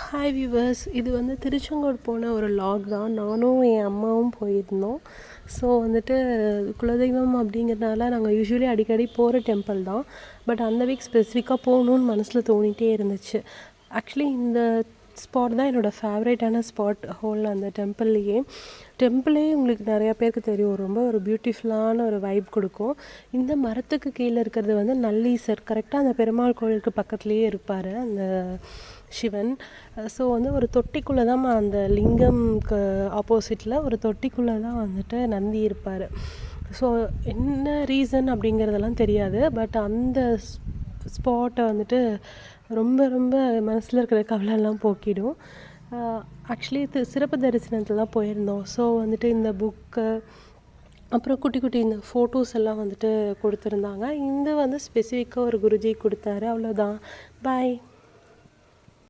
Hi viewers, இது வந்து திருச்செங்கோடு போன ஒரு லாக் தான். நானும் என் அம்மாவும் போயிருந்தோம். ஸோ வந்துட்டு குலதெய்வம் அப்படிங்கிறதுனால நாங்கள் யூஸ்வலி அடிக்கடி போகிற டெம்பிள் தான். பட் அந்த வீக் ஸ்பெசிஃபிக்காக போகணுன்னு மனசில் தோணிகிட்டே இருந்துச்சு. ஆக்சுவலி இந்த ஸ்பாட் தான் என்னோடய ஃபேவரேட்டான ஸ்பாட் ஹோல் அந்த டெம்பிளே உங்களுக்கு நிறையா பேருக்கு தெரியும், ரொம்ப ஒரு பியூட்டிஃபுல்லான ஒரு வைப் கொடுக்கும். இந்த மரத்துக்கு கீழே இருக்கிறது வந்து நல்லீசர், கரெக்டாக அந்த பெருமாள் கோயிலுக்கு பக்கத்துலேயே இருப்பார் அந்த சிவன். ஸோ வந்து ஒரு தொட்டிக்குள்ளே தான் அந்த லிங்கம்க்கு ஆப்போசிட்டில் ஒரு தொட்டிக்குள்ளே தான் வந்துட்டு நந்தி இருப்பார். ஸோ என்ன ரீசன் அப்படிங்கிறதெல்லாம் தெரியாது. பட் அந்த ஸ்பாட்டை வந்துட்டு ரொம்ப ரொம்ப மனசில் இருக்கிற கவலைலாம் போக்கிடும். ஆக்சுவலி சிறப்பு தரிசனத்தில் தான் போயிருந்தோம். ஸோ வந்துட்டு இந்த புக்கு அப்புறம் குட்டி குட்டி இந்த ஃபோட்டோஸ் எல்லாம் வந்துட்டு கொடுத்துருந்தாங்க. இந்த வந்து ஸ்பெசிஃபிக்காக ஒரு குருஜி கொடுத்தாரு. அவ்வளோதான். பாய்.